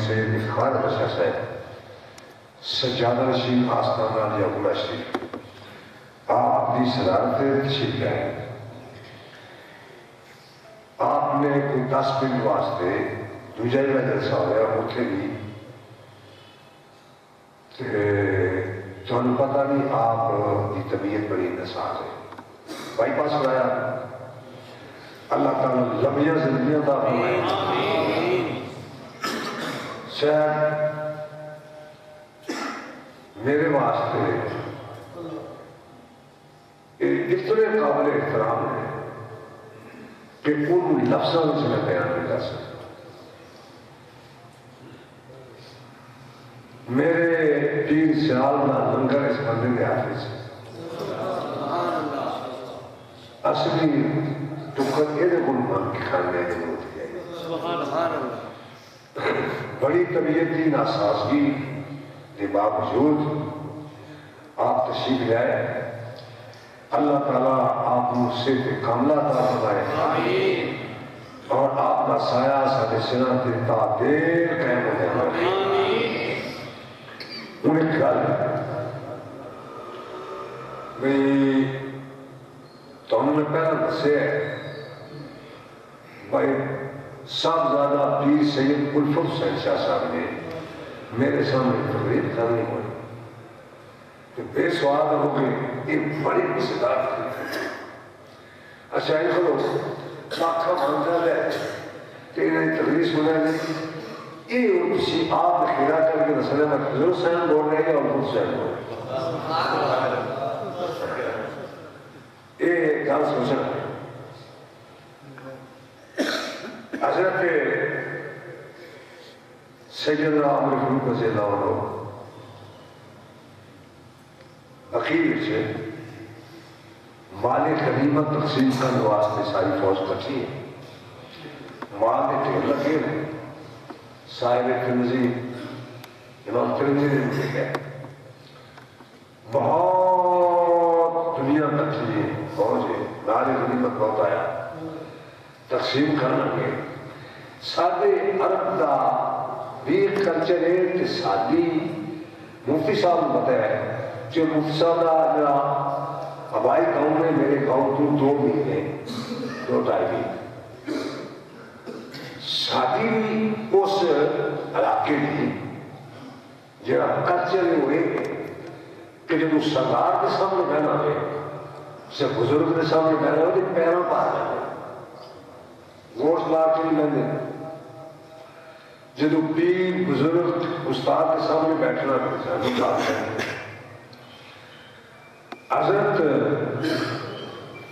سے افتخار بشا صاحب سجادہ رشید آستانہ یا گلہ شریف آپ اپنی صدارت تشریف لائے آپ نے کوئی 10 منٹ واسطے دوجہ میں جلسہ ہو رہا اٹھے بھی تو پتہ نہیں آپ کی طبیعت بڑی نساز ہے بائی پاس کرایا اللہ تعالیٰ لمبیاں زندگیاں دا فرمائے شاید میرے واسطے اتنے قابل احترام ہے کہ ان لفظوں سے میں بیان نہیں کر سکتا میرے 3 سال کا لنگر اس بندے کے ہاتھ سے اصلی ٹکر یہ مان کے کھانے کی ضرورت ہے بڑی طبیعتی ناسازگی کے باوجود آپ تشریف لائے اللہ تعالیٰ آپ سے کاملہ عطا فرمائے اور آپ کا سایہ سارے سنا دیتا دیر قائم ہو جائے انہیں خیال ہے بھئی تو انہوں نے پہلا دسے ہے بھائی صاحبزادہ پیر سید الفت حسین شاہ صاحب نے میرے سامنے تقریر کرنی ہوئی تو بے سواد ہو گئی ایک بڑی مصدار تھی اچھا یہ کھلو ماکھا منظر ہے کہ انہیں تقریر سنا نہیں یہ کسی آپ خیرہ کر کے رسلے میں حضور حسین بول رہے ہیں اور الفت حسین بول رہے ہیں یہ گل سوچنا ہے حضرت سیدنا عمر فاروق رضی اللہ عنہ اخیر سے مال غنیمت تقسیم کرنے واسطے ساری فوج بچی ہے مال کے ٹھیک لگے ہیں صاحب ترمذی امام ترمذی نے مجھے کہا بہت دنیا بچی ہے فوج ہے مال غنیمت بہت آیا تقسیم کرنا کے سادے عرب دا بھی کلچر ہے کہ سادی مفتی صاحب نے بتایا ہے کہ مفتی صاحب دا ہمارے گاؤں میں میرے گاؤں تو 2 مہینے 2-2.5 مہینے شادی بھی اس علاقے کی جہاں کلچر ہوئے کہ جب سردار کے سامنے بہنا ہے اسے بزرگ کے سامنے بہنا ہے تو پیروں پار جانا ہے گوشت مار کے نہیں لیندے جدو پیر بزرگ استاد کے سامنے بیٹھنا پڑتا ہے حضرت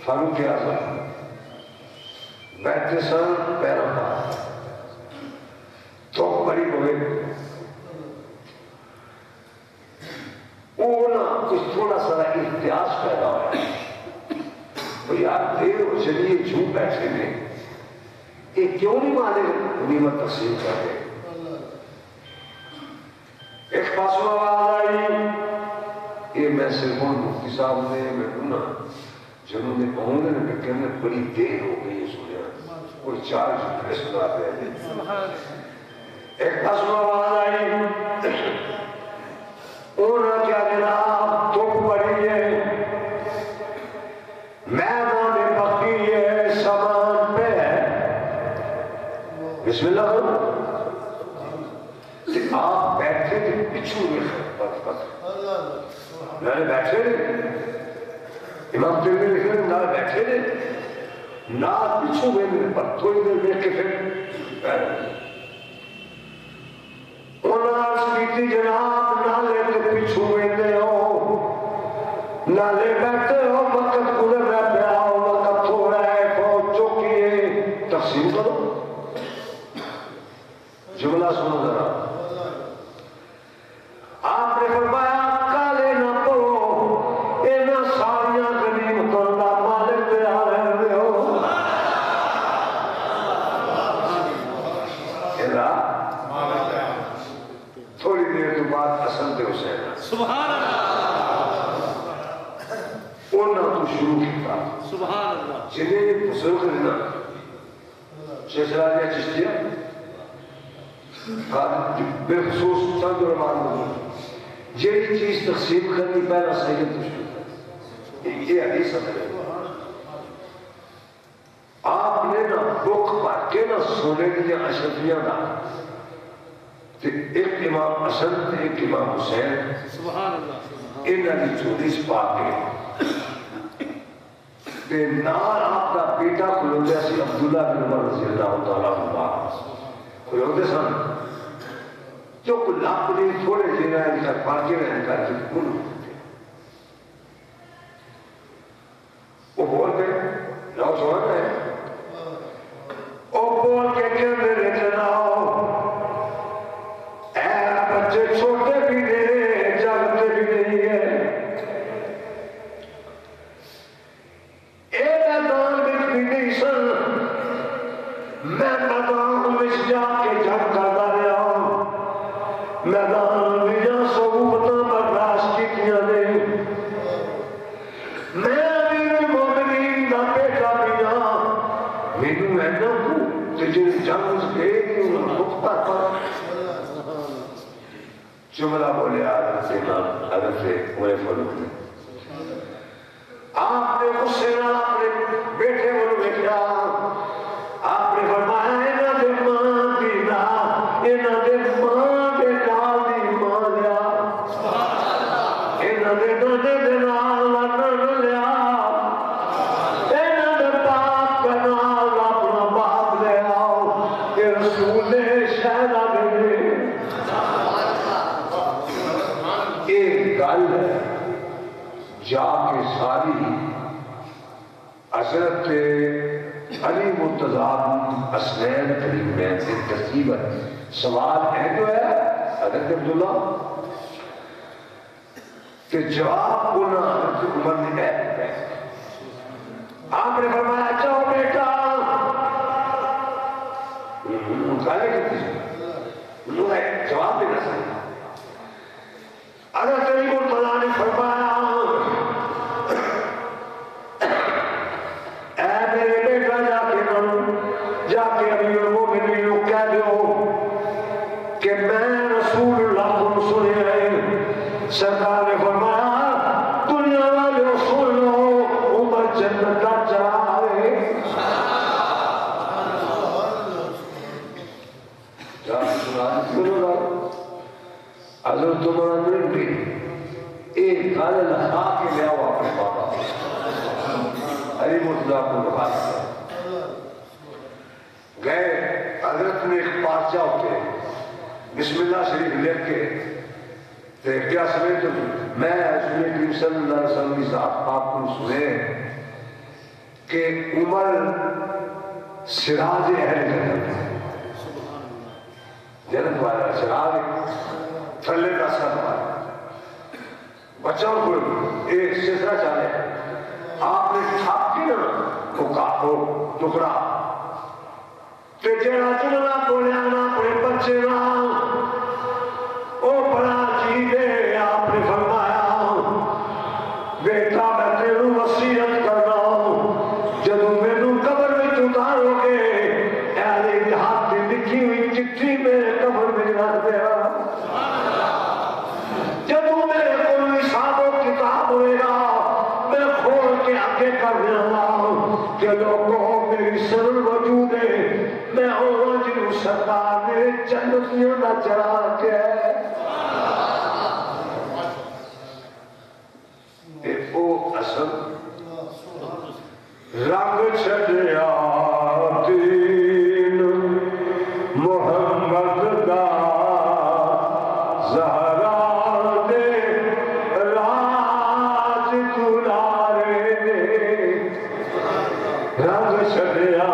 فاروق اعظم بیٹھتے سن پیروں پار تو بڑی ہوئے کچھ تھوڑا سا احتیاط پیدا ہوا تو یار دیر ہو چلیے جھوٹ بیٹھے میں یہ کیوں نہیں مانے غنیمت تقسیم کرتے ایک پاسوں آواز آئی یہ میں صرف مفتی صاحب نے میں نا جنہوں نے پہنچے نے کہ کہنے بڑی دیر ہو گئی ہے سنیا کوئی 4 جھوٹے سنا رہے ہیں ایک پاسوں آواز آئی انہوں کیا جناب تم پڑی ہے میدان بقی ہے سامان پہ ہے بسم اللہ کرو کہ آپ بیٹھے تھے پچھو میں میں نے بیٹھے امام ترمذی لکھ رہے نہ بیٹھے تھے نہ پچھو میں پر تھوڑی دیر دیکھ کے پھر انہوں نے جناب نہ لے تو پچھو میں دے ہو نہ لے بیٹھے ہو وقت گزر رہا پہ آؤ وقت تھوڑا ہے فوج چوکیے تقسیم کرو جملہ سنو ذرا آپ نے فرمایا کالے نہ پڑو اینا ساریاں غنیمتوں دا مالک تے آ رہے ہو اینا تھوڑی دیر تو بعد حسن تے حسین سبحان اللہ انہاں تو شروع کیتا سبحان اللہ جنہیں بزرگ رہنا شیخ راجہ چشتیہ بالخصوص چند علماء یہ چیز تقسیم کرنی پہلا سید تشکیل یہ حدیث ہے آپ نے نا بک پڑھ کے نا سونے دیا اشرفیاں نا ایک امام حسن ایک امام حسین انہاں دی چولیس پا کے نال آپ کا بیٹا کھلوندے سی عبداللہ بن عمر رضی اللہ تعالیٰ عنہ کھلوندے سن جو کو لاپنی تھوڑے جنہیں ان کا پاکے رہنے کا جن وہ بول گئے لوگ سوڑ گئے وہ بول کے کہ میرے جناؤ اے بچے چھوٹے بھی نہیں جاگتے بھی نہیں ہے اے میدان میں بھی نہیں سن میں میدان میں جا کے جھک کرتا رہا میدان میں جا صحبتاں برداشت کی کیا نہیں میں امیر مومنین دا بیٹا بھی ہاں مینوں اینا کو تجھے جنگ گئے کیوں نقطہ پر جملہ بولے حضرت امام حضرت عمر فاروق نے آپ نے غصے نہ اپنے بیٹے کو بیٹھا آپ نے فرمایا انہاں دے ماں دی نا انہاں دے ماں دے نال دی ماں لیا انہاں دے نانے دے نال نان لیا انہاں دے باپ دے نال اپنا باپ لے آؤ کہ رسول نے شہدا دے ایک گل ہے جا کے ساری حضرت علی مرتضیٰ حسنین کریمین سے ترتیب ہے سوال ہے جو ہے حضرت عبداللہ کہ جواب بولنا حضرت عمر نے ہے آپ نے فرمایا جاؤ بیٹا گالے کتنی انہوں نے جواب دینا سکتا حضرت علی مرتضیٰ نے فرمایا اے میرے بیٹا جا کے امیر المومنین کو کہہ دو کہ میں رسول اللہ کو سنے رہے سرکار نے فرمایا دنیا والے سن لو عمر جنت کا چراغ ہے حضرت عمر نے بھی ایک گل لکھا کے لیا ہوا اپنے بابا علی مرتضیٰ کو لکھا گئے حضرت نے ایک پارچہ ہوتے بسم اللہ شریف لکھ کے کیا سمجھ تو میں رسول کریم صلی اللہ علیہ وسلم کی ذات آپ کو سنے کہ عمر سراج اہل جنت والا سراج تھلے کا سر والا بچوں کو ایک سلسلہ چاہے آپ نے چھاپ کی نا وہ ٹکڑا تے جڑا جملہ بولیا نا اپنے بچے نا او بڑا عجیب ہے آپ نے فرمایا بیٹا میں تینوں وصیت کرنا جدوں مینوں قبر وچ اتارو گے اہل جہاد دی لکھی ہوئی چٹھی میرے قبر میں رکھ دیا جدوں میرے کول حساب و کتاب ہوئے گا میں کھول کے آگے کر دیا کہ لوگوں میری سر وجود ہے میں ہوں جنہوں سرکار میرے جنتیوں نہ چراغ ہے او اصل رنگ چھڑیا دین محمد دا زہرا دے راج دلارے دے رنگ چھڑیا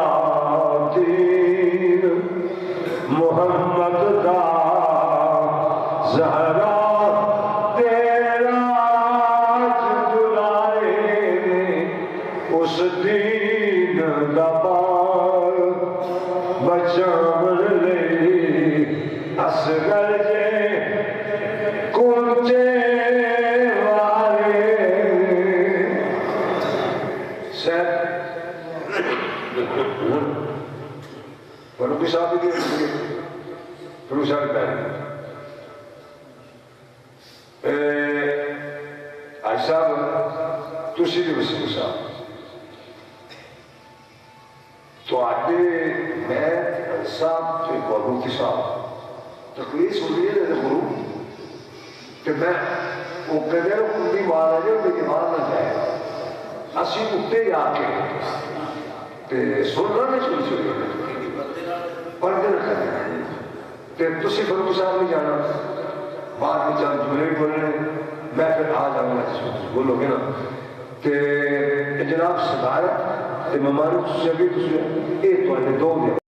دین محمد دا زہرا اس دین دا بار بچان لئی اصغر جے کنچے والے فاروقی صاحب بھی دیکھ حاج صاحب تسی بھی وسیم صاحب میں صاحب اور مفتی صاحب تقریر سن رہی ہے غروب کہ میں وہ کہہ رہے کلی مار ہے جو میری مار نہ جائے اسی اتنے جا کے سننا نہیں چھوڑی پڑھتے نہ کرنا تسی فروخ صاحب نہیں جانا بعد میں چند جملے بولنے میں پھر آ جاؤں گا جس میں بولو گے نا کہ جناب صدارت ممالک سے بھی ایک دو